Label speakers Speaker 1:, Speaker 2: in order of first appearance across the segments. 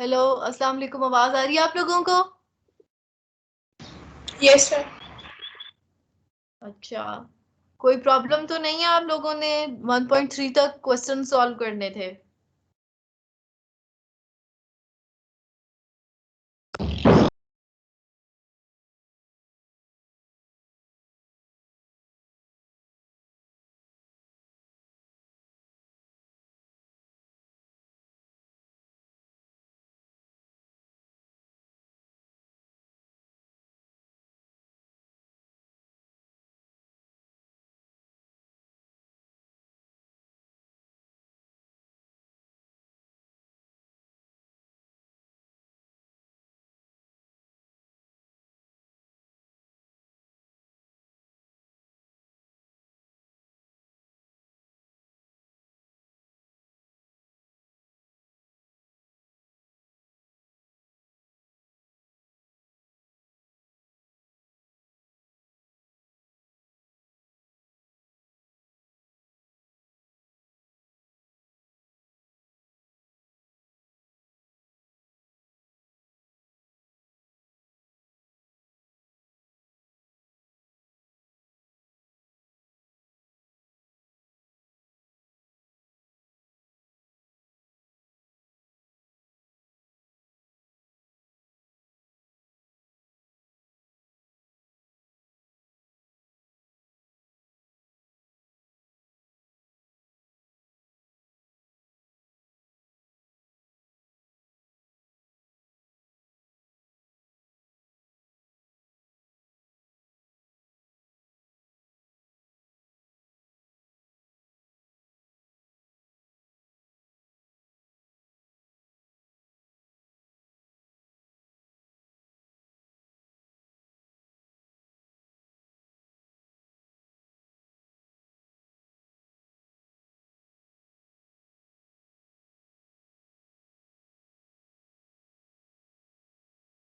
Speaker 1: Hello, अस्सलाम वालेकुम। आवाज आ रही है आप लोगों को?
Speaker 2: Yes sir.
Speaker 1: अच्छा, कोई प्रॉब्लम तो नहीं है? आप लोगों ने 1.3 तक क्वेश्चन सॉल्व करने थे।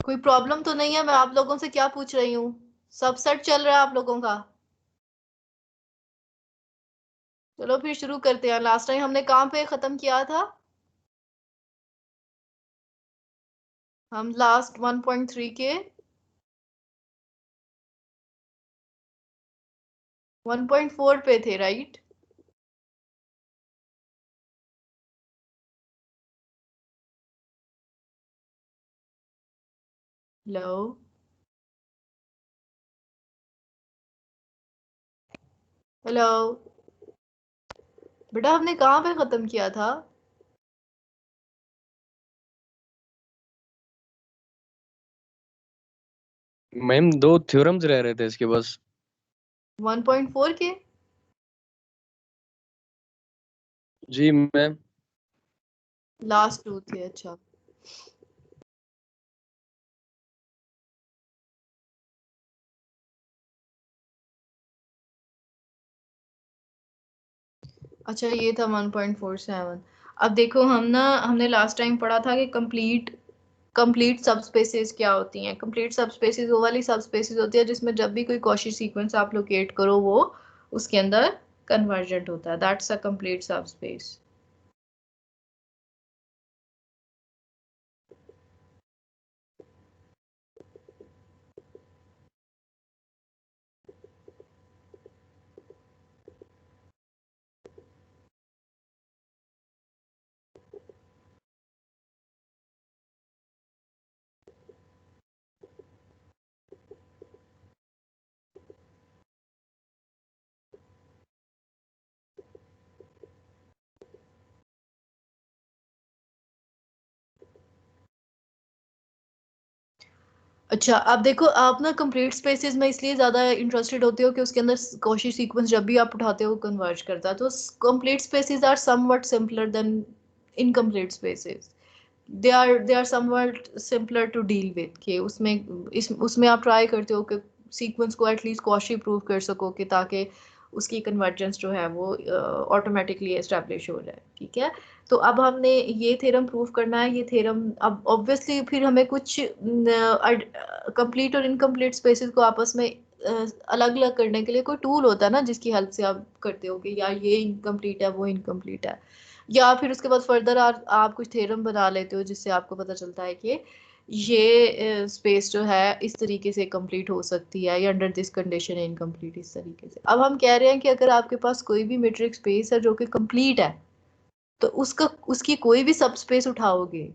Speaker 1: कोई प्रॉब्लम तो नहीं है? मैं आप लोगों से क्या पूछ रही हूँ, सब सेट चल रहा है आप लोगों का? चलो फिर शुरू करते हैं। लास्ट टाइम हमने कहाँ पे खत्म किया था? हम लास्ट 1.3 के 1.4 पे थे, राइट? हेलो हेलो बेटा, हमने कहाँ पे खत्म किया था?
Speaker 3: मैम 2 थ्योरम्स रह रहे थे इसके बस।
Speaker 1: 1.4 के।
Speaker 3: जी मैम।
Speaker 1: लास्ट 2 थे, अच्छा। अच्छा, ये था 1.47। अब देखो, हमने लास्ट टाइम पढ़ा था कि कंप्लीट सब स्पेसेस क्या होती हैं। कंप्लीट सब स्पेसेस वो वाली सब स्पेसेस होती है जिसमें जब भी कोई कॉची सीक्वेंस आप लोकेट करो वो उसके अंदर कन्वर्जेंट होता है। दैट्स अ कंप्लीट सब स्पेस। अच्छा, अब देखो, आप ना कंप्लीट स्पेसेस में इसलिए ज्यादा इंटरेस्टेड होते हो कि उसके अंदर कॉची सीक्वेंस जब भी आप उठाते हो कन्वर्ज करता है। तो complete spaces are somewhat simpler than incomplete spaces. They are somewhat simpler to deal with के उसमें आप ट्राई करते हो कि सीक्वेंस को एटलीस्ट कॉशी प्रूव कर सको कि ताकि उसकी कन्वर्जेंस जो है वो ऑटोमेटिकली एस्टेब्लिश हो जाए। ठीक है, तो अब हमने ये थ्योरम प्रूव करना है। ये थ्योरम अब ऑब्वियसली फिर हमें कुछ कंप्लीट और इनकम्प्लीट स्पेसेस को आपस में अलग अलग करने के लिए कोई टूल होता है ना, जिसकी हेल्प से आप करते हो कि यार ये इनकम्प्लीट है वो इनकम्प्लीट है। या फिर उसके बाद फर्दर आप कुछ थ्योरम बना लेते हो जिससे आपको पता चलता है कि ये स्पेस जो है इस तरीके से कंप्लीट हो सकती है या अंडर दिस कंडीशन इनकम्प्लीट इस तरीके से। अब हम कह रहे हैं कि अगर आपके पास कोई भी मेट्रिक स्पेस है जो कि कंप्लीट है तो उसकी कोई भी सब स्पेस उठाओगे।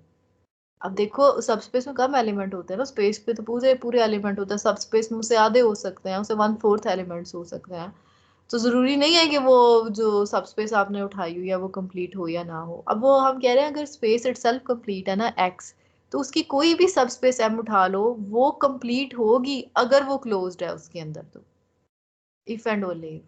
Speaker 1: अब देखो सब स्पेस में कम एलिमेंट होते हैं ना, स्पेस पे तो पूरे पूरे एलिमेंट होते हैं, सब स्पेस में उससे आधे हो सकते हैं, उसे 1/4 एलिमेंट्स हो सकते हैं। तो जरूरी नहीं है कि वो जो सब स्पेस आपने उठाई हुई है वो कंप्लीट हो या ना हो। अब वो हम कह रहे हैं अगर स्पेस इटसेल्फ कंप्लीट है ना एक्स, तो उसकी कोई भी सब स्पेस एम उठा लो वो कंप्लीट होगी अगर वो क्लोज्ड है उसके अंदर। तो इफ एंड ओनली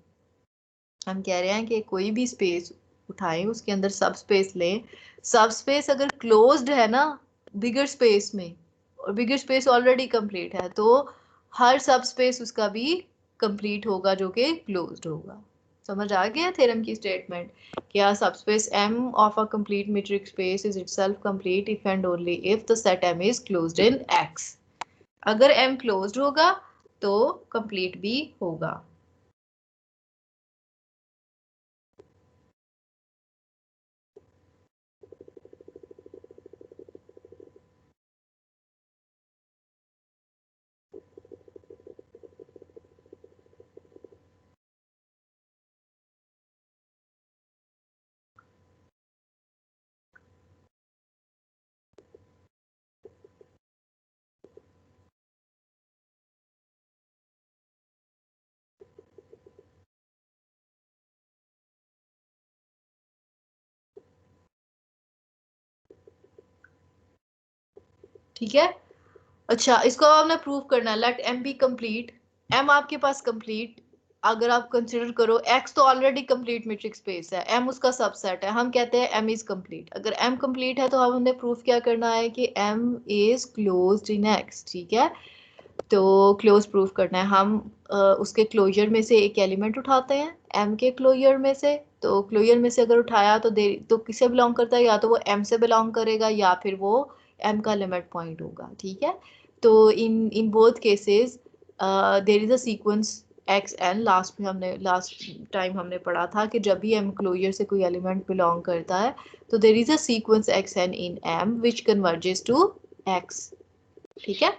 Speaker 1: हम कह रहे हैं कि कोई भी स्पेस उठाएं उसके अंदर सब स्पेस लें, सब स्पेस अगर क्लोज्ड है ना बिगर स्पेस में, और बिगर स्पेस ऑलरेडी कंप्लीट है, तो हर सब स्पेस उसका भी कंप्लीट होगा जो कि क्लोज्ड होगा। समझ आ गया थ्योरम की स्टेटमेंट? क्या subspace M of a complete metric space is itself complete if and only if the set M is closed in X। अगर M क्लोज्ड होगा तो कंप्लीट भी होगा। ठीक है। अच्छा, इसको आपने प्रूव करना है। Let M be complete. M आपके पास कंप्लीट, अगर आप कंसिडर करो X तो ऑलरेडी कंप्लीट मैट्रिक स्पेस है, M उसका सबसेट है, हम कहते हैं M इज कंप्लीट। अगर M कंप्लीट है तो हमने प्रूफ क्या करना है कि M is closed in X। ठीक है, तो क्लोज प्रूफ करना है। हम उसके क्लोजर में से एक एलिमेंट उठाते हैं M के क्लोजर में से। तो क्लोजर में से अगर उठाया तो तो किससे बिलोंग करता है, या तो वो M से बिलोंग करेगा या फिर वो M का लिमिट पॉइंट होगा। ठीक है, तो in both cases there is a sequence x n. Last time हमने पढ़ा था कि जब भी M क्लोजर से कोई एलिमेंट बिलोंग करता है तो there is a sequence x n in M which converges to X। ठीक है,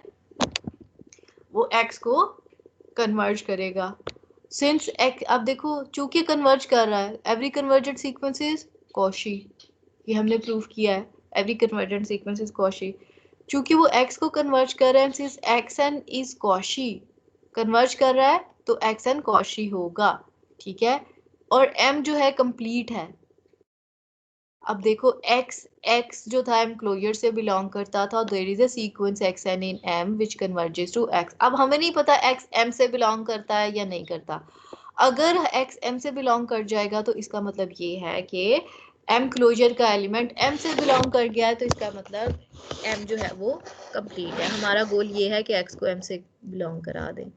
Speaker 1: वो X को कन्वर्ज करेगा। सिंस X, अब देखो चूंकि कन्वर्ज कर रहा है, every convergent sequence is Cauchy, ये हमने प्रूव किया है, every convergent sequence is Cauchy. चूंकि वो X को कन्वर्ज कर रहा है, since Xn is Cauchy, converge कर रहा है तो Xn कॉशी होगा। ठीक है, और M जो है कंप्लीट है। अब देखो x जो था M क्लोजर से बिलोंग करता था, there is a sequence xn in M which converges to X। अब हमें नहीं पता x M से बिलोंग करता है या नहीं करता। अगर x M से बिलोंग कर जाएगा तो इसका मतलब ये है कि M क्लोजर का एलिमेंट M से बिलोंग कर गया है, तो इसका मतलब M जो है वो कंप्लीट है। हमारा गोल ये है कि x को M से बिलोंग करा दें।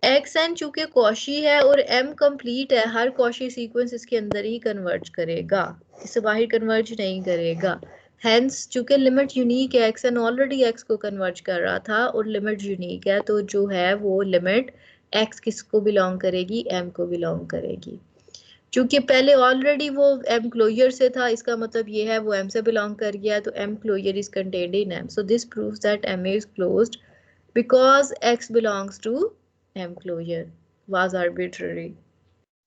Speaker 1: एक्स एन चूंकि कॉशी है और एम कंप्लीट है, हर कॉशी सीक्वेंस इसके अंदर ही कन्वर्ज करेगा, इससे बाहर कन्वर्ज नहीं करेगा। हेंस चूंकि लिमिट यूनिक है, एक्स एन ऑलरेडी एक्स को कन्वर्ज कर रहा था और लिमिट यूनिक है, तो जो है वो लिमिट एक्स किसको बिलोंग करेगी, एम को बिलोंग करेगी। चूंकि पहले ऑलरेडी वो एम क्लोजर से था, इसका मतलब ये है वो एम से बिलोंग कर गया, तो M closure is contained in M. So this proves that M is closed because X belongs to M closure was arbitrary।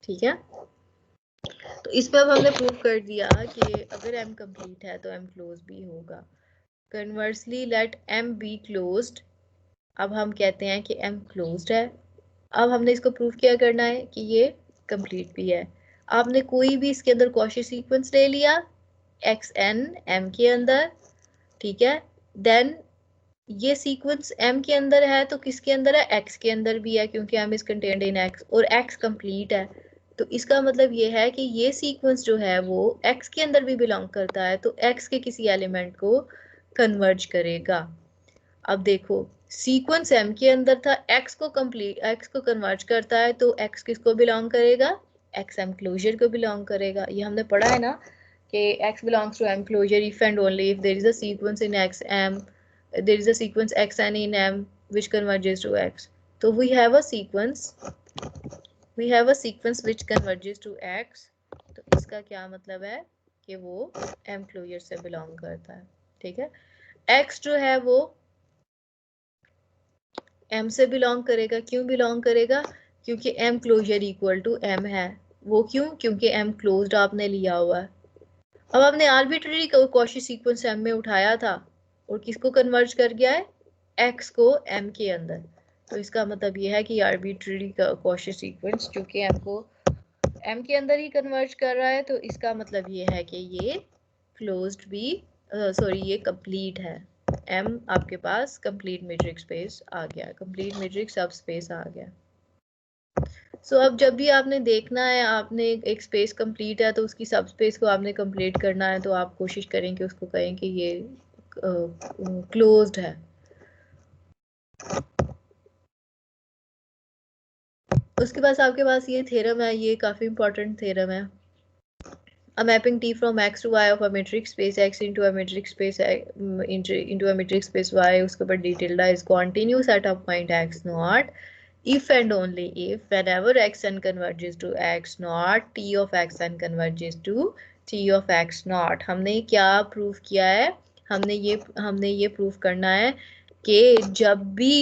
Speaker 1: ठीक है, तो इस पे अब हमने प्रूव कर दिया कि अगर M कंप्लीट है तो M क्लोज भी होगा। Conversely let M be closed. अब हम कहते हैं कि M क्लोज्ड है। अब हमने इसको प्रूव क्या करना है कि ये कंप्लीट भी है। आपने कोई भी इसके अंदर कॉची सीक्वेंस ले लिया एक्स एन M के अंदर, ठीक है, देन ये सीक्वेंस M के अंदर है तो किसके अंदर है, X के अंदर भी है, क्योंकि M is contained in X और X कंप्लीट है। तो इसका मतलब ये है कि ये सीक्वेंस जो है वो X के अंदर भी बिलोंग करता है, तो X के किसी एलिमेंट को कन्वर्ज करेगा। अब देखो सीक्वेंस M के अंदर था, X को कन्वर्ज करता है, तो X किसको बिलोंग करेगा, X M क्लोजर को बिलोंग करेगा। ये हमने पढ़ा है ना कि X belongs to M closure if and only if there is a sequence in X M, there is a sequence xn in M which converges to X। तो we have a sequence which converges to X। तो इसका क्या मतलब है, कि वो M closure से belong करता है। ठीक है, एक्स जो है वो एम से बिलोंग करेगा। क्यों बिलोंग करेगा? क्योंकि M closure equal to M है। वो क्यों? क्योंकि एम क्लोज्ड आपने लिया हुआ है। अब आपने आर्बिट्ररी कॉची सीक्वेंस एम में उठाया था और किसको कन्वर्ज कर गया है? एक्स को एम के अंदर। तो इसका मतलब ये है कि आर्बिट्ररी कॉची सीक्वेंस जो कि एम को एम के अंदर ही कन्वर्ज कर रहा है, तो इसका मतलब ये है कि ये क्लोज्ड भी सॉरी ये कंप्लीट है। एम आपके पास कंप्लीट मैट्रिक स्पेस आ गया, कंप्लीट मैट्रिक सब स्पेस आ गया। सो अब जब भी आपने देखना है, आपने एक स्पेस कंप्लीट है तो उसकी सब स्पेस को आपने कंप्लीट करना है, तो आप कोशिश करें कि उसको कहें कि ये क्लोज्ड है। उसके बाद आपके पास ये थ्योरम है, ये काफी इंपॉर्टेंट थ्योरम है। A mapping T from X to Y of a metric space X into a metric space into a metric space Y, उसके ऊपर detailed is continuous at a point X naught if and only if whenever Xn converges to X naught T of Xn converges to T of X naught। हमने क्या proof किया है? हमने ये proof करना है कि जब भी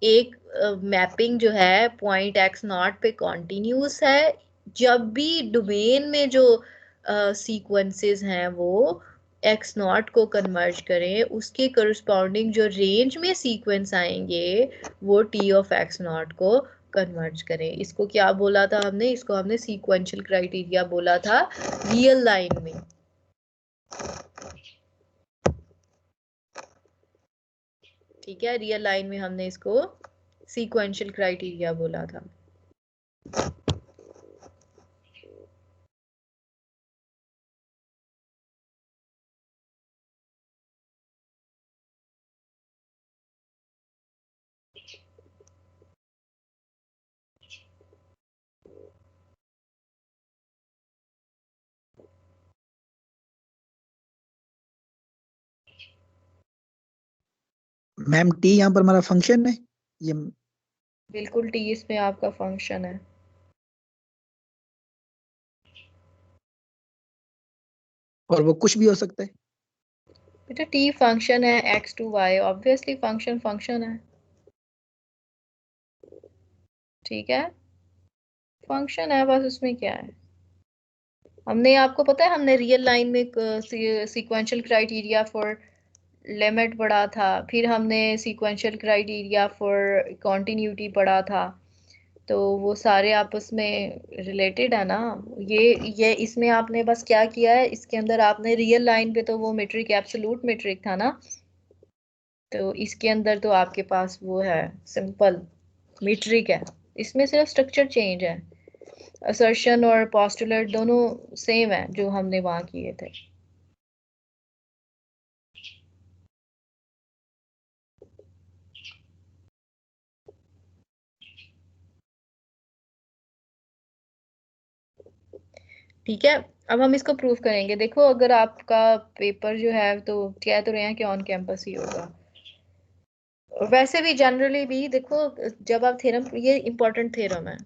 Speaker 1: एक मैपिंग जो है पॉइंट एक्स नॉट पे कॉन्टिन्यूस है, जब भी डोमेन में जो सीक्वेंसेस हैं वो एक्स नॉट को कन्वर्ज करें, उसके करस्पॉन्डिंग जो रेंज में सीक्वेंस आएंगे वो टी ऑफ एक्स नॉट को कन्वर्ज करें। इसको क्या बोला था हमने? इसको हमने सीक्वेंशियल क्राइटेरिया बोला था रियल लाइन में। ठीक है, रियल लाइन में हमने इसको सीक्वेंशियल क्राइटेरिया बोला था।
Speaker 2: मैम टी यहाँ पर हमारा फंक्शन है ये?
Speaker 1: बिल्कुल, टी इसमें आपका फंक्शन है।
Speaker 2: और वो कुछ भी हो सकता है?
Speaker 1: बेटा टी फंक्शन है, x to y obviously function function है। ठीक है, फंक्शन है बस, उसमें क्या है। हमने आपको पता है हमने रियल लाइन में सीक्वेंशियल क्राइटेरिया फॉर लिमिट पढ़ा था, फिर हमने सीक्वेंशियल क्राइटेरिया फॉर कॉन्टिन्यूटी पढ़ा था, तो वो सारे आपस में रिलेटेड है ना। ये इसमें आपने बस क्या किया है, इसके अंदर आपने रियल लाइन पे तो वो मेट्रिक एब्सोल्यूट मेट्रिक था ना, तो इसके अंदर तो आपके पास वो है सिंपल मीट्रिक है। इसमें सिर्फ स्ट्रक्चर चेंज है, असर्शन और पोस्टुलेट दोनों सेम है जो हमने वहां किए थे। ठीक है, अब हम इसको प्रूव करेंगे। देखो अगर आपका पेपर जो है तो कह तो रहे हैं कि ऑन कैंपस ही होगा, वैसे भी जनरली भी देखो जब आप थ्योरम, ये इंपॉर्टेंट थ्योरम है।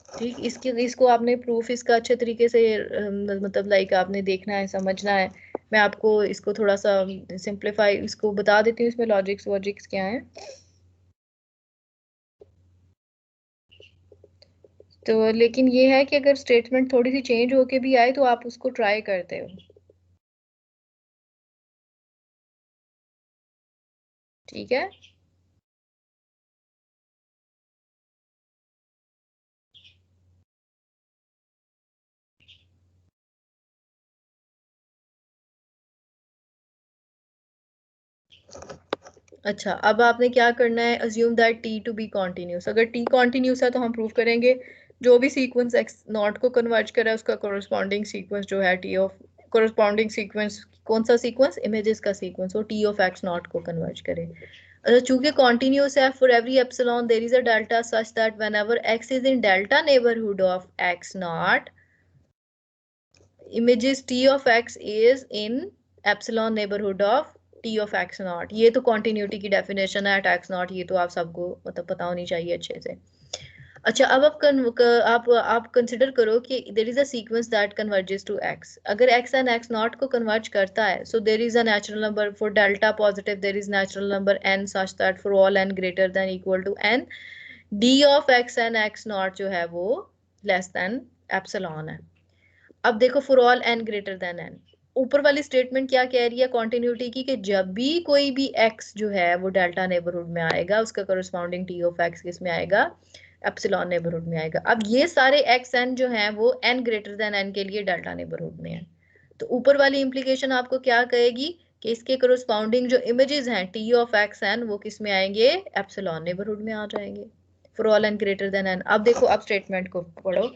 Speaker 1: ठीक, इसको आपने प्रूफ इसका अच्छे तरीके से मतलब लाइक आपने देखना है, समझना है। मैं आपको इसको थोड़ा सा सिंप्लीफाई इसको बता देती हूँ, इसमें लॉजिक्स क्या है। तो लेकिन ये है कि अगर स्टेटमेंट थोड़ी सी चेंज होके भी आए तो आप उसको ट्राई करते हो। ठीक है, अच्छा अब आपने क्या करना है, assume that T to be continuous. अगर टी कॉन्टिन्यूस है तो हम प्रूव करेंगे जो भी सीक्वेंस एक्स नॉट को कन्वर्ज करे उसका कोरस्पॉन्डिंग सीक्वेंस जो है टी ऑफ कोरस्पॉन्डिंग सीक्वेंस, कौन सा सीक्वेंस? इमेजेस का सीक्वेंस, वो टी ऑफ एक्स नॉट को कन्वर्ज करे। अच्छा चूंकि कॉन्टिन्यूस है, for every epsilon there is a delta such that whenever x is in delta neighbourhood of x naught, images t of x is in epsilon neighborhood of t of x naught। ये तो continuity की definition है at x naught, ये तो आप सबको मतलब पता होनी चाहिए अच्छे से। अच्छा, अब आप कंसिडर करो कि there is a sequence that converges to x. अगर x एंड x नॉट को कन्वर्ज करता है, so there is a natural number for delta positive, there is natural number n such that for all n greater than equal to n, d of x and x naught जो है वो less than epsilon है. अब देखो for all n greater than n, ऊपर वाली statement क्या कह रही है कॉन्टिन्यूटी की, कि जब भी कोई भी x जो है वो डेल्टा नेबरहुड में आएगा, उसका करस्पॉन्डिंग t ऑफ x किस में आएगा, एप्सिलॉन नेबरहुड में आएगा. अब ये सारे एक्स एन जो हैं वो n ग्रेटर देन n के लिए डेल्टा नेबरहुड में है. तो ऊपर वाली इंप्लीकेशन आपको क्या कहेगी कि इसके करस्पॉन्डिंग जो इमेजेस हैं t ऑफ एक्स एन वो किस में आएंगे, एप्सिलॉन नेबरहुड में आ जाएंगे for all n greater than n. अब देखो, अब स्टेटमेंट को पढ़ो.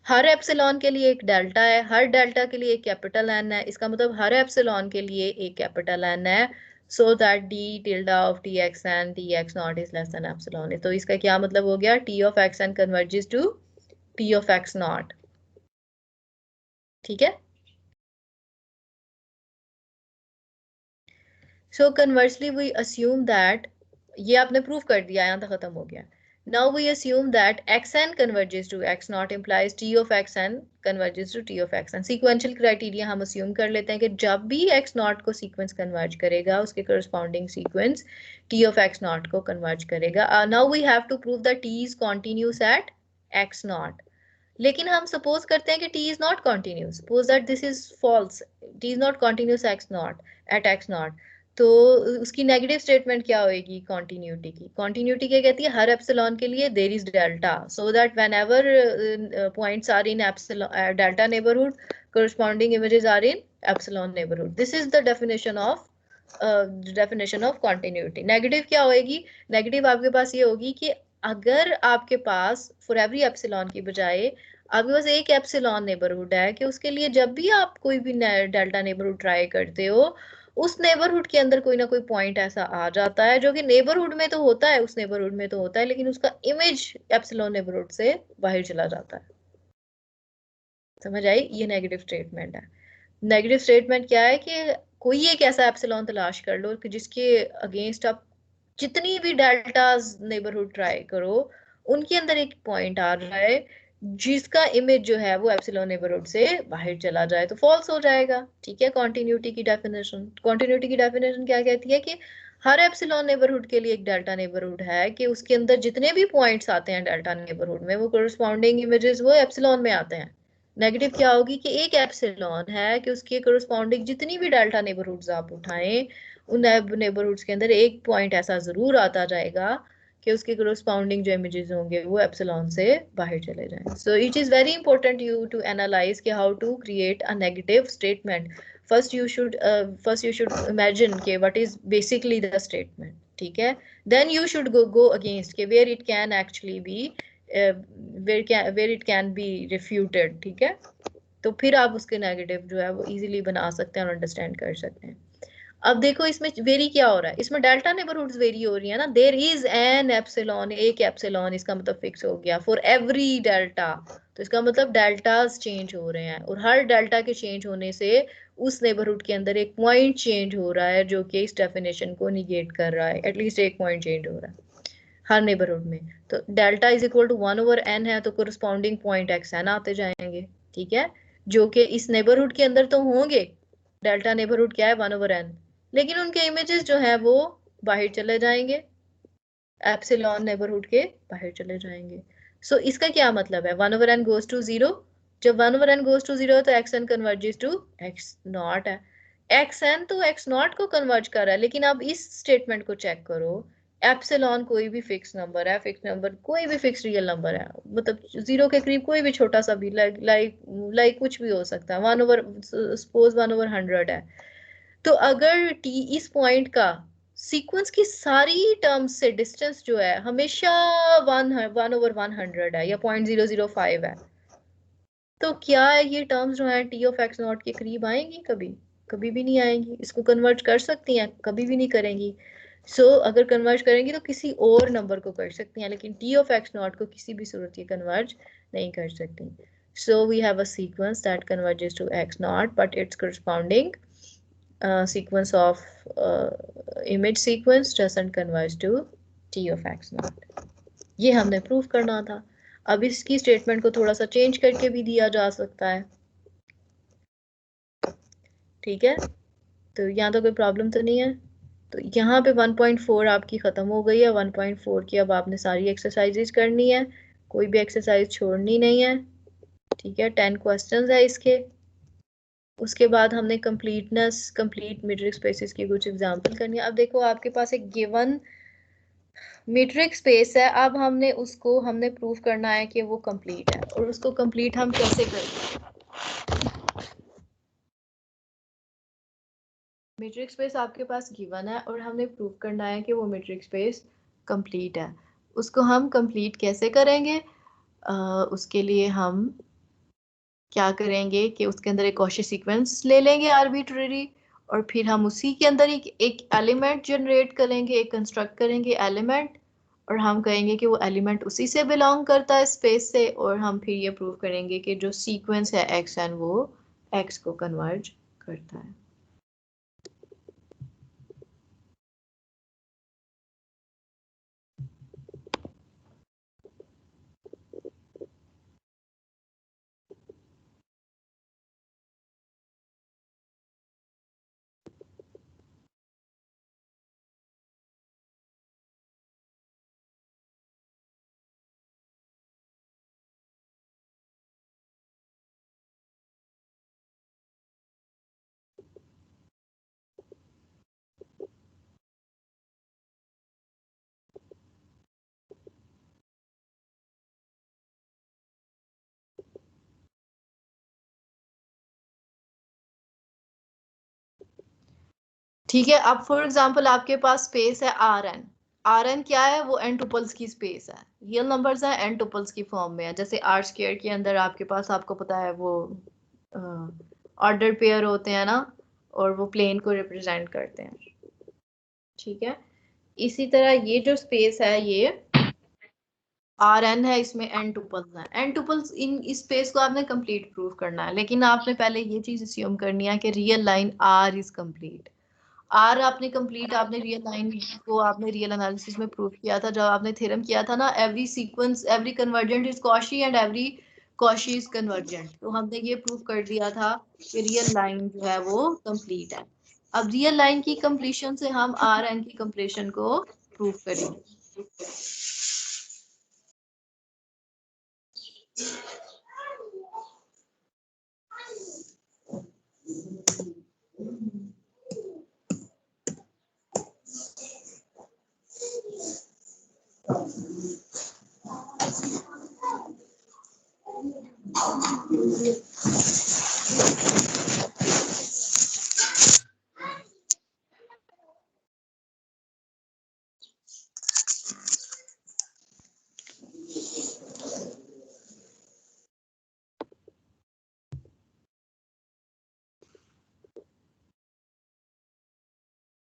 Speaker 1: हर एप्सिलॉन के लिए एक डेल्टा है, हर डेल्टा के लिए एक कैपिटल n है. इसका मतलब हर एप्सिलॉन के लिए एक कैपिटल n है, so that d tilde of tx and tx naught is less than epsilon. तो इसका क्या मतलब हो गया, t of x n converges to t of x naught. ठीक है. So conversely we assume that, ये आपने प्रूव कर दिया, यहाँ तक खत्म हो गया. Now we assume that xn converges to x naught implies t of xn converges to t of xn. Sequential criteria हम assume कर लेते हैं कि जब भी x naught को sequence converge करेगा, उसके corresponding sequence t of x naught को converge करेगा. Now we have to prove that t is continuous at x naught. लेकिन हम सपोज करते हैं कि t is not continuous. Suppose that this is false. t is not continuous x naught at x naught. तो उसकी negative statement क्या होगी continuity की. कॉन्टिन्यूटी क्या कहती है, हर एप्सिलॉन के लिए there is delta, so that whenever points are in epsilon delta neighbourhood, corresponding images are in epsilon neighborhood. This is the definition of continuity. Negative क्या होगी, नेगेटिव आपके पास ये होगी कि अगर आपके पास फॉर एवरी एप्सिलॉन की बजाय आपके पास एक एप्सिलॉन नेबरहुड है, कि उसके लिए जब भी आप कोई भी डेल्टा नेबरहुड ट्राई करते हो, उस नेबरहुड के अंदर कोई ना कोई पॉइंट ऐसा आ जाता है जो कि नेबरहुड में तो होता है, उस नेबरहुड में तो होता है, लेकिन उसका इमेज एप्सिलॉन नेबरहुड से बाहर चला जाता है. समझ आई, ये नेगेटिव स्टेटमेंट है. नेगेटिव स्टेटमेंट क्या है कि कोई एक ऐसा एप्सिलॉन तलाश कर लो कि जिसके अगेंस्ट आप जितनी भी डेल्टास नेबरहुड ट्राई करो, उनके अंदर एक पॉइंट आ रहा है जिसका इमेज जो है वो एप्सिलॉन नेबरहुड से बाहर चला जाए, तो फॉल्स हो जाएगा. ठीक है. कॉन्टिन्यूटी की डेफिनेशन क्या कहती है कि हर एप्सिलॉन नेबरहुड के लिए एक डेल्टा नेबरहुड है, कि उसके अंदर जितने भी पॉइंट्स आते हैं डेल्टा नेबरहुड में, वो कोरस्पॉन्डिंग इमेजेस वो एप्सिलॉन में आते हैं. नेगेटिव क्या होगी कि एक एप्सिलॉन है कि उसके कोरस्पॉन्डिंग जितनी भी डेल्टा नेबरहुड्स आप उठाएं, उन नेबरहुड्स के अंदर एक पॉइंट ऐसा जरूर आता जाएगा कि उसके कोरस्पॉन्डिंग जो इमेजेस होंगे वो एप्सिलॉन से बाहर चले जाएं. So it is very important you to analyse कि how to create a negative statement. First you should imagine के what is basically the statement. ठीक है. Then you should go against के where it can actually be where it can be refuted. ठीक है. तो फिर आप उसके नेगेटिव जो है वो इजीली बना सकते हैं और अंडरस्टैंड कर सकते हैं. अब देखो इसमें वेरी क्या हो रहा है, इसमें डेल्टा नेबरहुड्स वेरी हो रही है ना. देयर इज एन एप्सिलॉन, एक एप्सिलॉन, इसका मतलब फिक्स हो गया फॉर एवरी डेल्टा. तो इसका मतलब डेल्टास चेंज हो रहे हैं, और हर डेल्टा के चेंज होने से उस नेबरहुड के अंदर एक पॉइंट चेंज हो रहा है जो कि इस डेफिनेशन को निगेट कर रहा है. एटलीस्ट एक पॉइंट चेंज हो रहा है हर नेबरहुड में. तो delta is equal to 1/n है, तो कोरस्पॉन्डिंग पॉइंट xn आते जाएंगे. ठीक है. जो कि इस नेबरहुड के अंदर तो होंगे. डेल्टा नेबरहुड क्या है 1/n, लेकिन उनके इमेजेस जो है वो बाहर चले जाएंगे, एप्सिलॉन नेबरहुड के बाहर चले जाएंगे. सो इसका क्या मतलब है, 1/n गोज टू 0. जब 1/n गोज टू 0 तो xn converges to x naught है. xn तो x नॉट को कन्वर्ज कर रहा है, लेकिन अब इस स्टेटमेंट को चेक करो. एप्सिलॉन कोई भी फिक्स नंबर है, फिक्स नंबर कोई भी फिक्स रियल नंबर है, मतलब 0 के करीब कोई भी छोटा सा भी, लाइक कुछ भी हो सकता है. 1/सपोज 1/100 है. तो अगर t इस पॉइंट का सीक्वेंस की सारी टर्म्स से डिस्टेंस जो है हमेशा 1/100 है या 0.005 है, तो क्या ये टर्म्स जो है t ऑफ x नॉट के करीब आएंगी, कभी कभी भी नहीं आएंगी. इसको कन्वर्ट कर सकती हैं, कभी भी नहीं करेंगी. अगर कन्वर्ज करेंगी तो किसी और नंबर को कर सकती हैं, लेकिन t ऑफ x नॉट को किसी भी सूरत ये कन्वर्ज नहीं कर सकती. So we have a sequence that converges to x naught, but its corresponding sequence of image sequence doesn't converge to t of x naught. ये हमने प्रूव करना था. अब इसकी स्टेटमेंट को थोड़ा सा चेंज करके भी दिया जा सकता है, ठीक है। तो यहाँ तो कोई प्रॉब्लम तो नहीं है। तो यहाँ पे 1.4 आपकी ख़त्म हो गई है। 1.4 की अब आपने सारी एक्सरसाइजेज करनी है, कोई भी एक्सरसाइज छोड़नी नहीं है, ठीक है। 10 क्वेश्चंस है इसके। उसके बाद हमने कंप्लीटनेस, कंप्लीट मीट्रिक स्पेसेस की कुछ एग्जांपल करनी है। अब देखो आपके पास एक गिवन मीट्रिक स्पेस है, अब हमने प्रूव करना है कि वो कंप्लीट है। और उसको कंप्लीट हम कैसे करेंगे? मीट्रिक स्पेस आपके पास गिवन है और हमने प्रूव करना है कि वो मीट्रिक स्पेस कंप्लीट है। उसको हम कंप्लीट कैसे करेंगे? उसके लिए हम क्या करेंगे कि उसके अंदर एक कॉची सीक्वेंस ले लेंगे आर्बिट्रेरी, और फिर हम उसी के अंदर एक एलिमेंट जनरेट करेंगे, एक कंस्ट्रक्ट करेंगे एलिमेंट, और हम कहेंगे कि वो एलिमेंट उसी से बिलोंग करता है स्पेस से, और हम फिर ये प्रूव करेंगे कि जो सीक्वेंस है एक्स एन वो एक्स को कन्वर्ज करता है। ठीक है, अब फॉर एग्जांपल आपके पास स्पेस है आर एन। आर एन क्या है? वो एन टुपल्स की स्पेस है, रियल नंबर्स हैं, एन टुपल्स की फॉर्म में है। जैसे आर स्क्वायर के अंदर आपके पास, आपको पता है, वो ऑर्डर पेयर होते हैं ना, और वो प्लेन को रिप्रेजेंट करते हैं, ठीक है। इसी तरह ये जो स्पेस है ये आर एन है, इसमें एन टुपल्स हैं। एन टुपल्स, इन इस स्पेस को आपने कंप्लीट प्रूव करना है, लेकिन आपने पहले ये चीज अस्यूम करनी है कि real line R is complete. R आपने कंप्लीट, आपने रियल लाइन को आपने रियल एनालिसिस में प्रूव किया था, जब आपने थ्योरम किया था ना, every sequence, every convergent is Cauchy and every Cauchy is convergent. तो हमने ये प्रूव कर दिया था कि रियल लाइन जो है वो कंप्लीट है। अब रियल लाइन की कंप्लीशन से हम आर एन की कंप्लीशन को प्रूव करेंगे।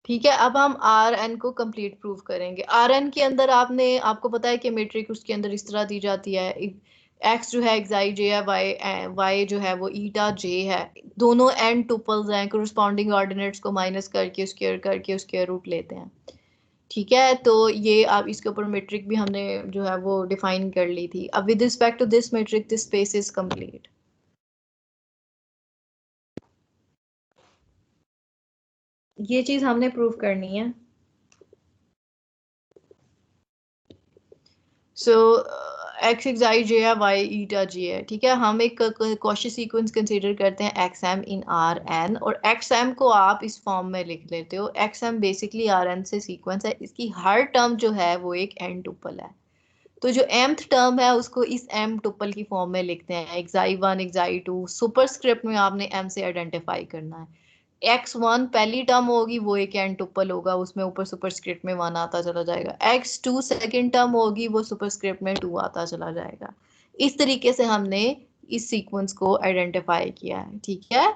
Speaker 1: ठीक है, अब हम आर एन को कंप्लीट प्रूव करेंगे। आर एन के अंदर आपको पता है कि मैट्रिक्स उसके अंदर इस तरह दी जाती है, एक्स जो है एक्साई जे है, वाई जो है वो ईटा जे है। दोनों एन टुपल्स हैं, कोरिस्पॉन्डिंग ऑर्डिनेट्स को माइनस करके स्क्वायर रूट लेते हैं, ठीक है। तो ये आप इसके ऊपर मैट्रिक भी हमने जो है वो डिफाइन कर ली थी। अब with respect to this metric this space is complete. ये चीज हमने प्रूव करनी है। सो एक्स एक्स आई जे है, वाई ईटा जे है, ठीक है। हम एक कॉची सीक्वेंस कंसीडर करते हैं x m in R n, और एक्स एम को आप इस फॉर्म में लिख लेते हो। X m basically R n से सीक्वेंस है, इसकी हर टर्म जो है वो एक एन टुपल है। तो जो mth टर्म है उसको इस m टुपल की फॉर्म में लिखते हैं, xi one xi two. Superscript में आपने m से आइडेंटिफाई करना है। x1 पहली टर्म होगी, वो एक एन टुपल होगा, उसमें ऊपर सुपरस्क्रिप्ट में 1 आता चला जाएगा। x2 सेकंड टर्म होगी, वो सुपरस्क्रिप्ट में 2 आता चला जाएगा। इस तरीके से हमने इस सीक्वेंस को आइडेंटिफाई किया है, ठीक है।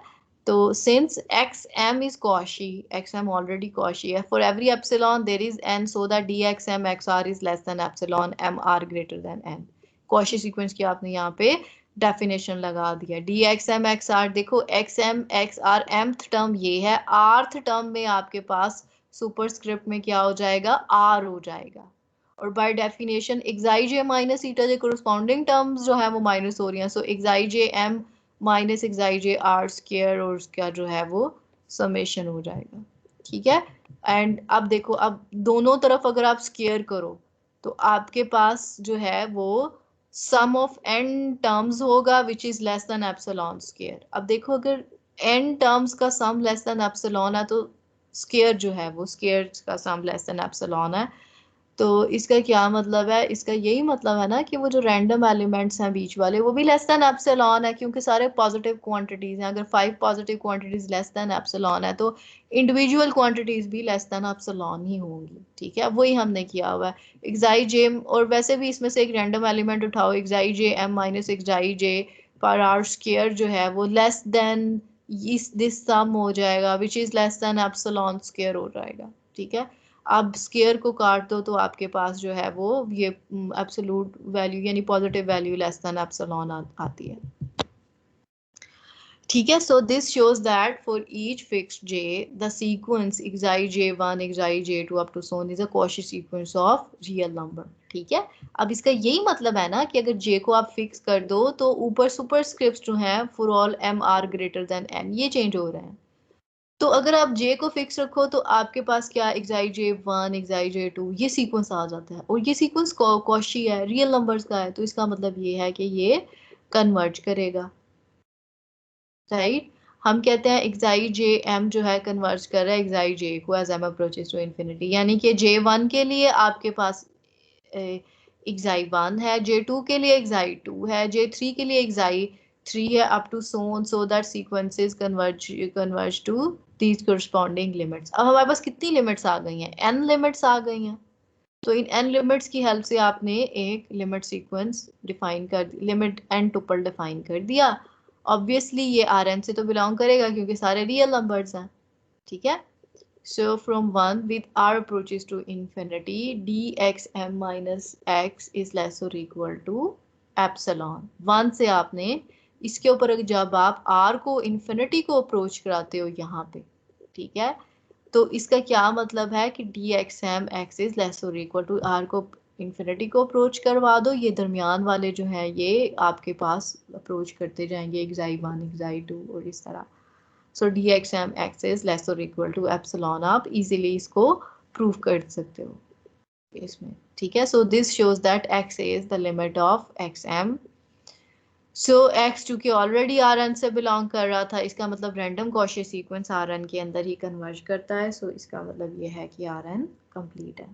Speaker 1: तो since x M is Cauchy, X M already Cauchy है, for every epsilon there is N, so that D X M X R is less than epsilon M R greater than N. Cauchy sequence की आपने यहाँ पे definition लगा दिया। D X M X R, देखो X M X R mth term ये है, rth term में आपके पास सुपरस्क्रिप्ट में क्या हो जाएगा? आर हो जाएगा। और by definition xi J minus eta J corresponding terms जो है वो माइनस हो रही हैं, सो एक्साई जे एम माइनस एक्साई जे आर स्क्वायर और उसका जो है वो समेशन हो जाएगा, ठीक है। एंड अब देखो, अब दोनों तरफ अगर आप स्क्वायर करो तो आपके पास जो है वो सम ऑफ एन टर्म्स होगा which is less than epsilon square. अब देखो अगर एन टर्म्स का सम लेस देन एप्सिलॉन है तो स्क्वायर जो है वो स्क्वायर का सम लेस देन एप्सिलॉन है। तो इसका क्या मतलब है, इसका यही मतलब है ना कि वो जो रैंडम एलिमेंट्स हैं बीच वाले वो भी लेस देन एप्सिलॉन है, क्योंकि सारे पॉजिटिव क्वांटिटीज हैं। अगर 5 positive quantities less than epsilon है तो इंडिविजुअल क्वांटिटीज भी लेस देन एप्सिलॉन ही होंगी, ठीक है। वही हमने किया हुआ है एक्साई जे, और वैसे भी इसमें से एक रैंडम एलिमेंट उठाओ एक्साई जे एम माइनस एक्साई जे पर आर स्क्वायर जो है वो लेस देन इस दिस सम हो जाएगा which is less than epsilon square हो जाएगा, ठीक है। आप स्केयर को काट दो तो आपके पास जो है वो ये एब्सोल्यूट वैल्यू यानी positive value less than epsilon आती है, ठीक है। So this shows that for each fixed j the sequence xi j1 xi j2 up to so on is a Cauchy sequence of real number, ठीक है। अब इसका यही मतलब है ना कि अगर j को आप फिक्स कर दो तो ऊपर सुपरस्क्रिप्ट्स जो हैं for all m are greater than n ये चेंज हो रहे हैं। तो अगर आप j को फिक्स रखो तो आपके पास क्या एक्साई j1 एक्साई j2 ये सीक्वेंस आ जाता है, और ये सीक्वेंस कॉची है, रियल नंबर्स का है, तो इसका मतलब ये है कि ये कन्वर्ज करेगा, राइट। हम कहते हैं एक्साई जे एम जो है कन्वर्ज कर रहा है एक्साई जे को as m approaches to infinity, यानी कि j1 के लिए आपके पास एक्साई 1 है, j2 के लिए एक्साई 2 है, j3 के लिए एक्साई 3 है up to so on, so that sequences converge to these corresponding limits. अब हमारे पास कितनी लिमिट्स आ गई हैं, n लिमिट्स आ गई हैं। तो इन n लिमिट्स की हेल्प से आपने एक लिमिट सीक्वेंस डिफाइन कर, लिमिट n टुपल डिफाइन कर दिया। ऑब्वियसली ये Rn से तो बिलोंग करेगा क्योंकि सारे रियल नंबर्स हैं, ठीक है। So from 1 with r approaches to infinity dxm minus x is less or equal to epsilon। 1 से आपने इसके ऊपर जब आप r को infinity को अप्रोच कराते हो यहाँ पे, ठीक है, तो इसका क्या मतलब है कि dxm x is less or equal to r को infinity को अप्रोच करवा दो, ये दरमियान वाले जो हैं ये आपके पास अप्रोच करते जाएंगे xi 1 xi 2 और इस तरह। सो dxm x is less or equal to epsilon, आप इजीली इसको प्रूव कर सकते हो इसमें, ठीक है। So this shows that x is the limit of xm। So x चूंकि ऑलरेडी Rn से बिलोंग कर रहा था, इसका मतलब रैंडम कॉची सीक्वेंस Rn के अंदर ही कन्वर्ज करता है, सो इसका मतलब ये है कि Rn कंप्लीट है।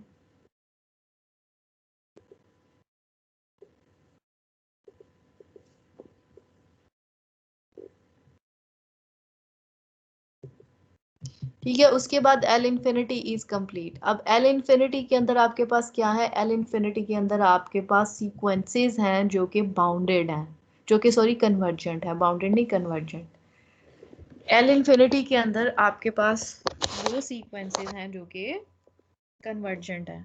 Speaker 1: ठीक है, उसके बाद L इंफिनिटी इज कंप्लीट। अब L इंफिनिटी के अंदर आपके पास क्या है, L इंफिनिटी के अंदर आपके पास सीक्वेंसेस हैं जो कि बाउंडेड हैं, जो कि सॉरी कन्वर्जेंट है, बाउंडेड नहीं कन्वर्जेंट। L इंफिनिटी के अंदर आपके पास वो सीक्वेंसेस हैं जो कि कन्वर्जेंट है।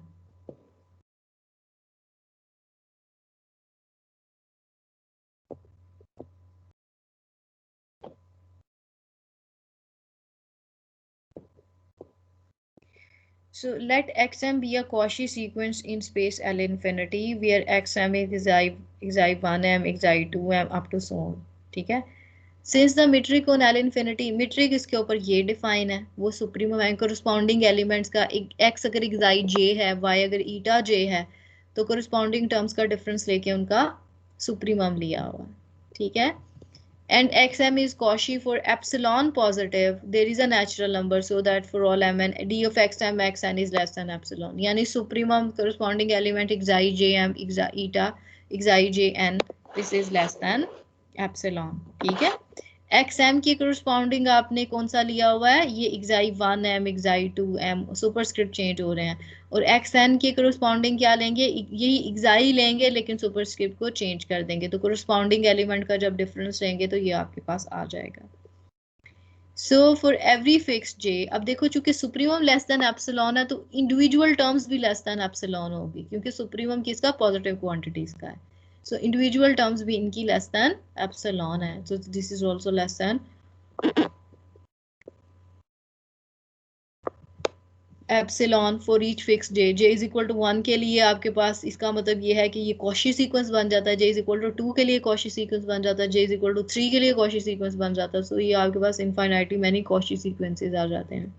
Speaker 1: So let xm be a Cauchy sequence in space L infinity where xm is xi1m xi2m up to so on, ठीक है। Since the metric on L infinity, metric इसके ऊपर ये डिफाइन है, वो सुप्रीमम है, कोरिस्पॉन्डिंग एलिमेंट्स का x अगर xi j है, y अगर ईटा j है, तो कोरिस्पॉन्डिंग टर्म्स का डिफरेंस लेके उनका सुप्रीमम लिया हुआ, ठीक है। And xm is Cauchy for epsilon positive, there is a natural number so that for all mn d of xm xn is less than epsilon, यानी supremum corresponding element xi jm xi eta xi jn this is less than epsilon, ठीक है। xm की corresponding आपने कौन सा लिया हुआ है, ये xi 1m xi 2m superscript change हो रहे हैं, और xn के corresponding क्या लेंगे, यही xi लेंगे लेकिन सुपरस्क्रिप्ट को चेंज कर देंगे, तो corresponding एलिमेंट का जब डिफरेंस लेंगे तो ये आपके पास आ जाएगा। So for every fix j, अब देखो चूंकि सुप्रीमम लेस देन एप्सिलॉन है तो इंडिविजुअल टर्म्स भी लेस देन एप्सिलॉन होगी, क्योंकि सुप्रीमम किसका, पॉजिटिव क्वांटिटीज का है। सो इंडिविजुअल टर्म्स भी इनकी लेस देन एप्सिलॉन है, so this is also less than. Epsilon for each fix j, j is equal to 1 के लिए आपके पास इसका मतलब ये है कि ये कॉशी सीक्वेंस बन जाता है, जे इज इक्वल टू 2 के लिए कॉशी सीक्वेंस बन जाता है, जे इज इक्वल टू 3 के लिए कॉशी सीक्वेंस बन जाता है। सो ये आपके पास इनफाइनाइटली मैनी कॉशी सीक्वेंसेस आ जाते हैं।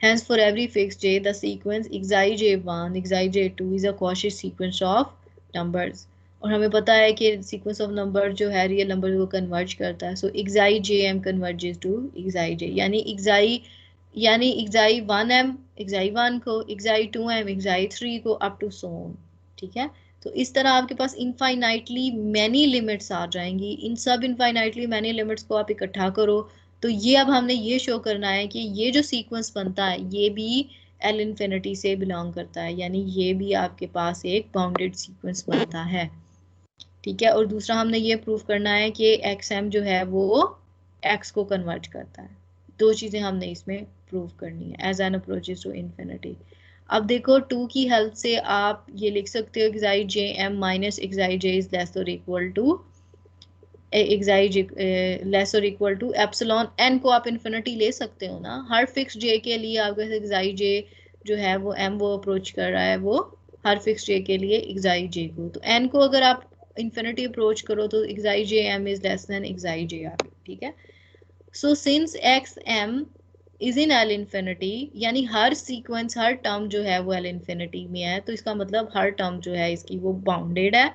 Speaker 1: Hence, for every fixed j, the sequence xij1, xij2 is a Cauchy sequence of numbers. और हमें पता है कि sequence of number जो है रियल नंबर को कन्वर्ज करता है। So xijm converges to xij, यानी xi1m xi1 को, xi2m xi3 को up to so on। ठीक है, तो इस तरह आपके पास इनफाइनाइटली मैनी लिमिट्स आ जाएंगी। इन सब इनफाइनाइटली मैनी लिमिट्स को आप इकट्ठा करो तो ये अब हमने ये शो करना है कि ये जो सीक्वेंस बनता है ये भी एल इन्फिनिटी से बिलोंग करता है, यानी ये भी आपके पास एक बाउंडेड सीक्वेंस बनता है। ठीक है, और दूसरा हमने ये प्रूव करना है कि एक्स एम जो है वो एक्स को कन्वर्ट करता है। दो चीजें हमने इसमें प्रूव करनी है as n approaches to infinity. अब देखो 2 की हेल्प से आप ये लिख सकते हो xi J M minus xi j is less और इक्वल टू एक्साई लेस और इक्वल टू एप्सिलॉन एन को आप इन्फिनिटी ले सकते हो ना। हर फिक्स जे के लिए आपके एक्साई जे जो है वो एम वो अप्रोच कर रहा है वो हर फिक्स जे के लिए एक्साई जे को, तो एन को अगर आप इन्फिनिटी अप्रोच करो तो xi J m is less than xi J r. ठीक है, so since x M is in l infinity, यानी हर सीक्वेंस हर टर्म जो है वो एल इन्फिनिटी में है, तो इसका मतलब हर टर्म जो है इसकी वो बाउंडेड है।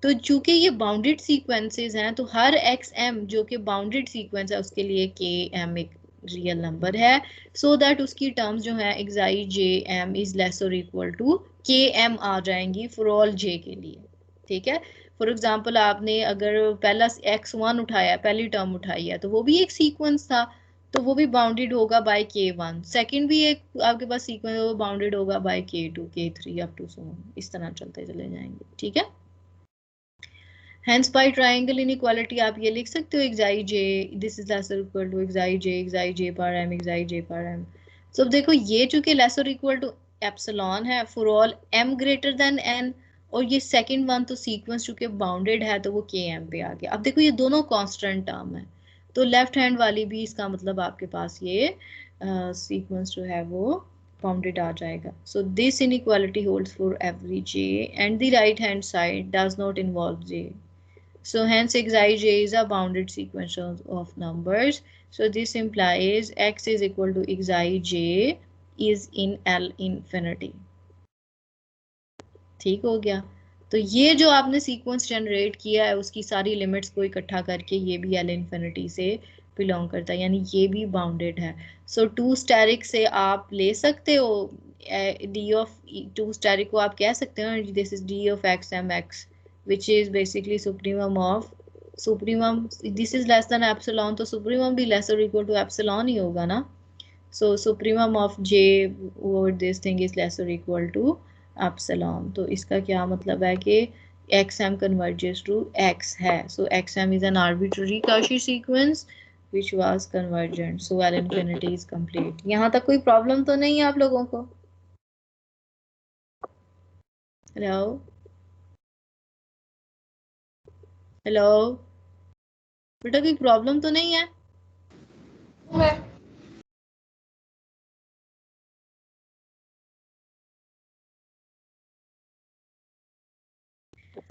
Speaker 1: तो चूंकि ये बाउंडेड सीक्वेंसेस हैं तो हर एक्स एम जो कि बाउंडेड सीक्वेंस है उसके लिए के एम एक रियल नंबर है, सो दैट उसकी टर्म्स जो है xi J m is less और इक्वल टू के एम आ जाएंगी फॉर ऑल जे के लिए। ठीक है, फॉर एग्जांपल आपने अगर पहला x1 उठाया, पहली टर्म उठाई है, तो वो भी एक सीक्वेंस था, तो वो भी बाउंडेड होगा बाय k1। सेकंड भी एक आपके पास सीक्वेंस है, वो बाउंडेड होगा by k2 k3 up to so on, इस तरह चलते चले जाएंगे। ठीक है, Hence by triangle inequality आप ये लिख सकते हो xi j this is lesser equal to xi j par m xi j par m। So अब देखो ये चूंकि lesser equal to epsilon है for all m greater than n, और ये सेकंड वन तो सीक्वेंस चूंकि बाउंडेड है तो वो के एम पे आ गया। अब देखो ये दोनों कांस्टेंट टर्म है, तो लेफ्ट हैंड वाली भी इसका मतलब आपके पास ये सीक्वेंस जो है वो बाउंडेड आ जाएगा। So this inequality holds for every j and the right hand side does not involve j. So hence xij is a bounded sequence of numbers. So this implies x is equal to xij is in L infinity. ठीक हो गया, तो ये जो आपने sequence generate किया है उसकी सारी लिमिट्स को इकट्ठा करके ये भी L इन्फिनिटी से बिलोंग करता है, यानी ये भी बाउंडेड है। सो टू स्टेरिक से आप ले सकते हो डी ऑफ टू स्टेरिक को आप कह सकते हो this is d of x M x which is basically supremum of supremum, this is less than epsilon, तो supremum भी less or equal to epsilon ही होगा ना। So supremum of j over this thing is less or equal to epsilon। तो इसका क्या मतलब है कि xm converges to x है, so xm is an arbitrary Cauchy sequence which was convergent, so L infinity is complete। यहाँ तक कोई प्रॉब्लम तो नहीं है आप लोगों को? हेलो हेलो बेटा, कोई प्रॉब्लम तो नहीं है?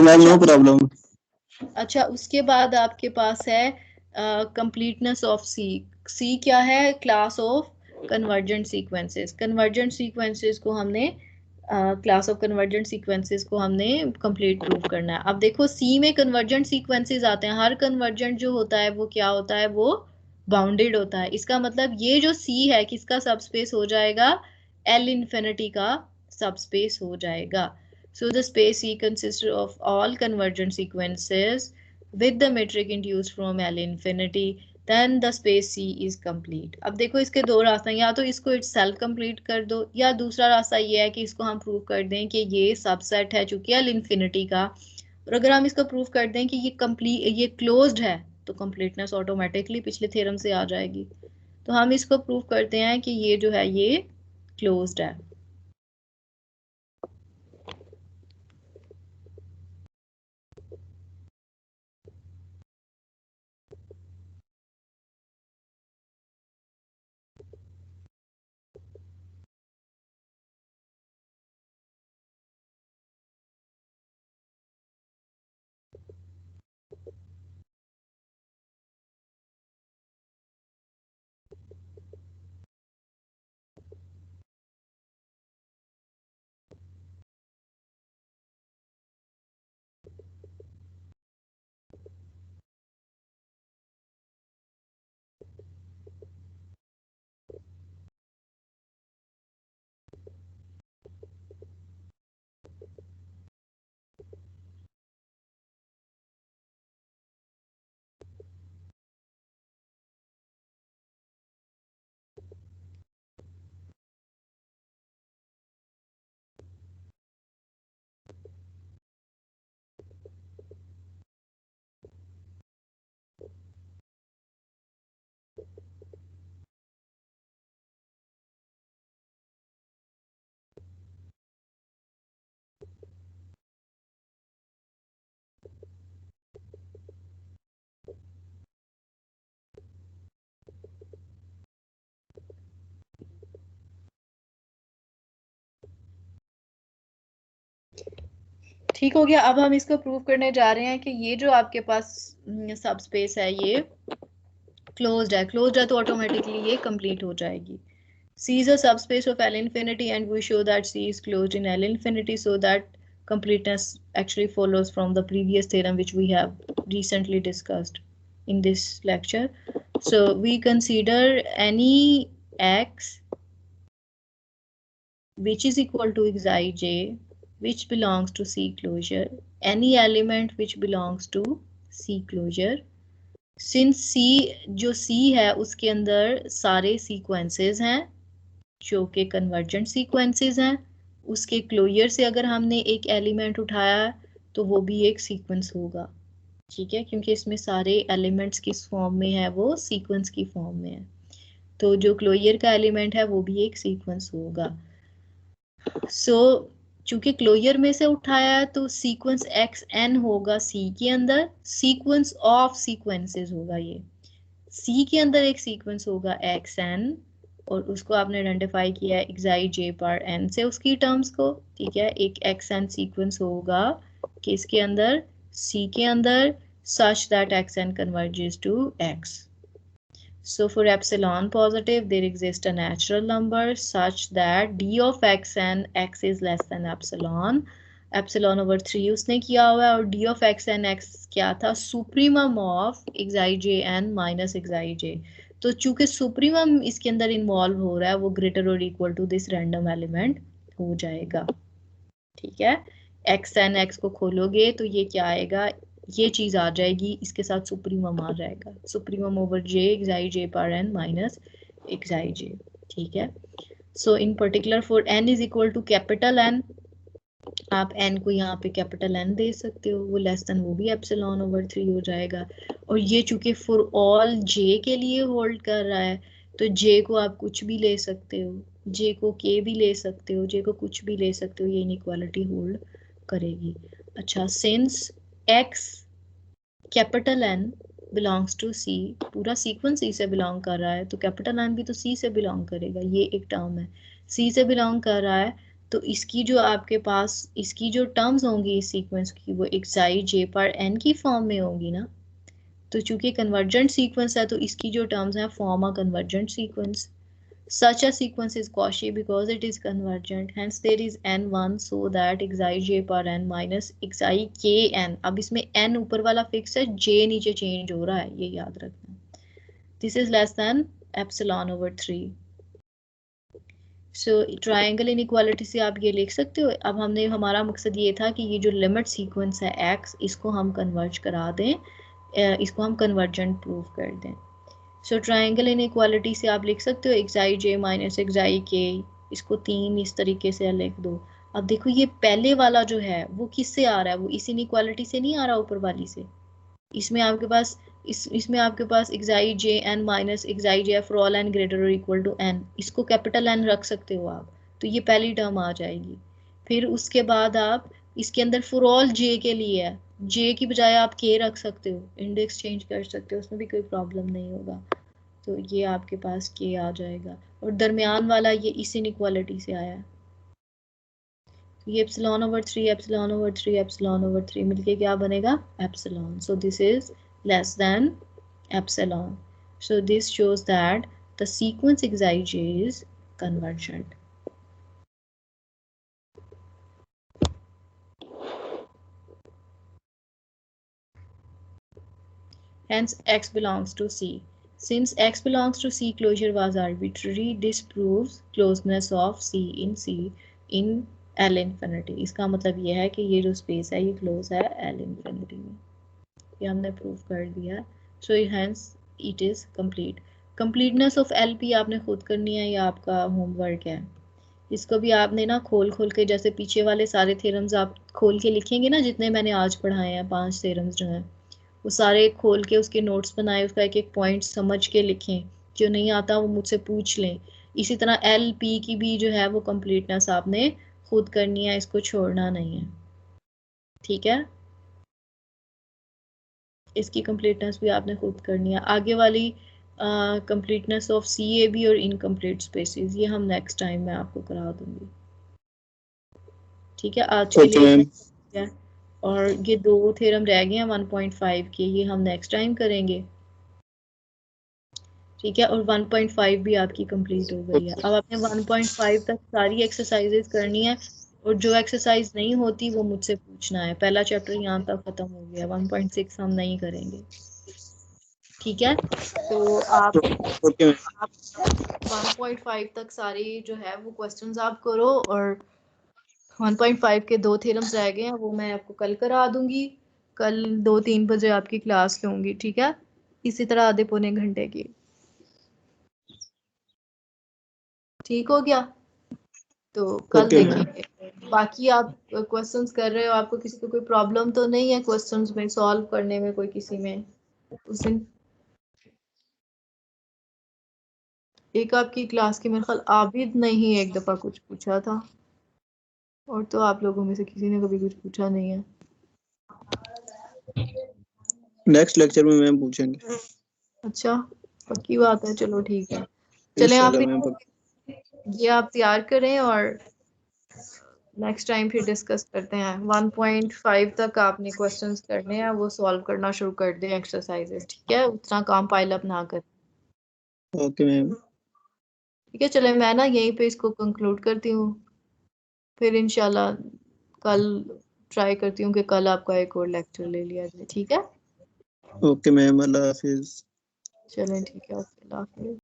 Speaker 4: No problem.
Speaker 1: अच्छा, उसके बाद आपके पास है कंप्लीटनेस ऑफ सी। सी क्या है? Class of convergent sequences. Convergent sequences को हमने क्लास ऑफ कन्वर्जेंट सीक्वेंसेस को हमने कंप्लीट प्रूव करना है। अब देखो सी में कन्वर्जेंट सीक्वेंसेस आते हैं, हर कन्वर्जेंट जो होता है वो क्या होता है? वो बाउंडेड होता है। इसका मतलब ये जो सी है किसका सबस्पेस हो जाएगा? एल इन्फिनिटी का सबस्पेस हो जाएगा। So the space C consists of all convergent sequences with the metric induced from L infinity, then the space C is complete। अब देखो इसके दो रास्ते हैं, या तो इसको itself complete कर दो, या दूसरा रास्ता ये है कि इसको हम प्रूव कर दें कि ये सबसेट है चूंकि L infinity का, और अगर हम इसको प्रूव कर दें कि ये complete ये closed है तो completeness ऑटोमेटिकली पिछले थ्योरम से आ जाएगी। तो हम इसको प्रूव करते हैं कि ये जो है ये closed है। ठीक हो गया। अब हम इसको प्रूव करने जा रहे हैं कि ये जो आपके पास सब स्पेस है ये क्लोज्ड है तो ऑटोमेटिकली ये कंप्लीट हो जाएगी। C is a subspace of L infinity and we show that C is closed in L infinity, so that completeness actually follows from the previous theorem which we have recently discussed in this lecture. So we consider any x which is equal to xij which belongs to C closure, any element which belongs to C closure. Since C जो C है उसके अंदर सारे sequences हैं जो कि convergent sequences हैं, उसके क्लोजर से अगर हमने एक एलिमेंट उठाया तो वो भी एक सीक्वेंस होगा। ठीक है, क्योंकि इसमें सारे एलिमेंट्स किस फॉर्म में है, वो सीक्वेंस की फॉर्म में है, तो जो क्लोजर का एलिमेंट है वो भी एक सीक्वेंस होगा। चूंकि क्लोजर में से उठाया है तो सीक्वेंस एक्स एन होगा सी के अंदर, सीक्वेंस ऑफ सीक्वेंसेस होगा ये। सी के अंदर एक सीक्वेंस होगा एक्स एन और उसको आपने आइडेंटिफाई किया है एक्साई जे पर एन से उसकी टर्म्स को। ठीक है, एक एक्स एन सीक्वेंस होगा किसके अंदर, सी के अंदर, such that xn converges to x. So for epsilon positive there exists a natural number such that d of xn x is less than epsilon, epsilon over 3 उसने किया हुआ है, और d of xn x क्या था, supremum of xij minus xij। तो चूंकि supremum इसके अंदर इन्वॉल्व हो रहा है वो ग्रेटर और equal to this random element हो जाएगा। ठीक है, एक्स एन एक्स को खोलोगे तो ये क्या आएगा, ये चीज आ जाएगी, इसके साथ सुप्रीमम आ जाएगा, सुप्रीमम ओवर जे एक्साई जे पर एन माइनस एक्साई जे। ठीक है, so in particular for N is equal to capital N, आप एन को यहाँ पे कैपिटल एन दे सकते हो, वो लेस देन वो भी एप्सिलॉन ओवर 3 हो जाएगा। और ये चूंकि फॉर ऑल जे के लिए होल्ड कर रहा है तो जे को आप कुछ भी ले सकते हो, जे को के भी ले सकते हो, जे को कुछ भी ले सकते हो, ये इनइक्वालिटी होल्ड करेगी। अच्छा, since X capital N belongs to C, पूरा सीक्वेंस सी से बिलोंग कर रहा है तो कैपिटल एन भी तो सी से बिलोंग करेगा, ये एक टर्म है सी से बिलोंग कर रहा है, तो इसकी जो आपके पास इसकी जो टर्म्स होंगी इस सीक्वेंस की वो एक्साई जे पर एन की फॉर्म में होंगी ना। तो चूंकि कन्वर्जेंट सीक्वेंस है तो इसकी जो टर्म्स हैं form a convergent sequence. Such a sequence is Cauchy because it is convergent. Hence there is n1 so that xi j per n minus xi k n. अब इसमें n ऊपर वाला fix है, j नीचे change हो रहा है, ये याद रखना। This is less than epsilon over 3. So triangle inequality से आप ये लिख सकते हो। अब हमने हमारा मकसद ये था कि ये जो लिमिट सीक्वेंस है x इसको हम कन्वर्ज करा दें, इसको हम कन्वर्जेंट प्रूव कर दें। सो ट्राइंगल इनइक्वालिटी से आप लिख सकते हो एक्साई जे माइनस एक्साई के, इसको 3 इस तरीके से लिख दो। अब देखो ये पहले वाला जो है वो किससे आ रहा है, वो इस इनइक्वालिटी से नहीं आ रहा ऊपर वाली से। इसमें आपके पास इसमें आपके पास xi J N minus xi J for all N greater और इक्वल टू एन, इसको कैपिटल एन रख सकते हो आप, तो ये पहली टर्म आ जाएगी। फिर उसके बाद आप इसके अंदर फॉर ऑल जे के लिए है, जे की बजाय आप के रख सकते हो, इंडेक्स चेंज कर सकते हो, उसमें भी कोई प्रॉब्लम नहीं होगा। तो ये आपके पास के आ जाएगा, और दरमियान वाला ये इस इनइक्वालिटी से आया है, तो ये epsilon over 3 epsilon over 3 epsilon over 3 मिलके क्या बनेगा, epsilon. So this is less than epsilon. So this shows that the sequence Xij is convergent. Hence x belongs to C. Since x belongs to C, closure was arbitrary. This proves closeness of C in L infinity. इसका मतलब ये है कि ये जो space है ये close है L infinity में, ये हमने प्रूव कर दिया। So hence it is complete. Completeness of LP आपने खुद करनी है, ये आपका होमवर्क है। इसको भी आपने ना खोल के, जैसे पीछे वाले सारे थ्योरम्स आप खोल के लिखेंगे ना, जितने मैंने आज पढ़ाए हैं 5 थ्योरम्स जो हैं वो सारे खोल के उसके नोट्स बनाए, उसका एक एक पॉइंट समझ के लिखें, जो नहीं आता वो मुझसे पूछ लें। इसी तरह एल पी की भी जो है वो कंप्लीटनेस आपने खुद करनी है, इसको छोड़ना नहीं है। ठीक है, इसकी कंप्लीटनेस भी आपने खुद करनी है। आगे वाली completeness of C a b और इनकम्प्लीट स्पेसेस ये हम नेक्स्ट टाइम मैं आपको करा दूंगी। ठीक है, आज के लिए और ये 2 थ्योरम रह गए हैं 1.5 के, ये हम नेक्स्ट टाइम करेंगे, ठीक है। और 1.5 भी आपकी कंप्लीट हो गई है। अब आपने 1.5 तक सारी एक्सरसाइजेज करनी है, और जो एक्सरसाइज नहीं होती वो मुझसे पूछना है। पहला चैप्टर यहाँ तक खत्म हो गया, 1.6 हम नहीं करेंगे, ठीक है। तो आप 1.5 तक सारी जो है वो क्वेश्चंस आप करो, और 1.5 के 2 थ्योरम्स रह गए हैं, वो मैं आपको कल करा दूंगी। कल 2-3 बजे आपकी क्लास लूंगी, ठीक है। इसी तरह आधे पौने घंटे की, ठीक हो गया। तो कल देखेंगे। बाकी आप क्वेश्चंस कर रहे हो, आपको किसी को कोई प्रॉब्लम तो नहीं है क्वेश्चंस में सॉल्व करने में, कोई किसी में उस दिन? एक आपकी क्लास के मेरे ख्याल आबिद ने ही एक दफा कुछ पूछा था, और तो आप लोगों में से किसी ने कभी कुछ पूछा नहीं है।
Speaker 2: नेक्स्ट लेक्चर में मैम पूछेंगे।
Speaker 1: अच्छा, पक्की बात है, चलो ठीक है। चलें आप ये आप तैयार करें, और नेक्स्ट टाइम फिर डिस्कस करते हैं। 1.5 तक आपने क्वेश्चंस करने हैं, वो सॉल्व करना शुरू कर दें एक्सरसाइजेस, ठीक है। उतना काम पाइल अप ना करें।
Speaker 2: Okay ma'am.
Speaker 1: ठीक है, चले मैं ना यहीं पे इसको कंक्लूड करती हूँ, फिर इंशाल्लाह कल ट्राई करती हूँ कि कल आपका एक और लेक्चर ले लिया जाए, ठीक है।
Speaker 2: ओके मैम, अल्लाह हाफिज।
Speaker 1: चलें ठीक है, ओके, अल्लाह हाफिज।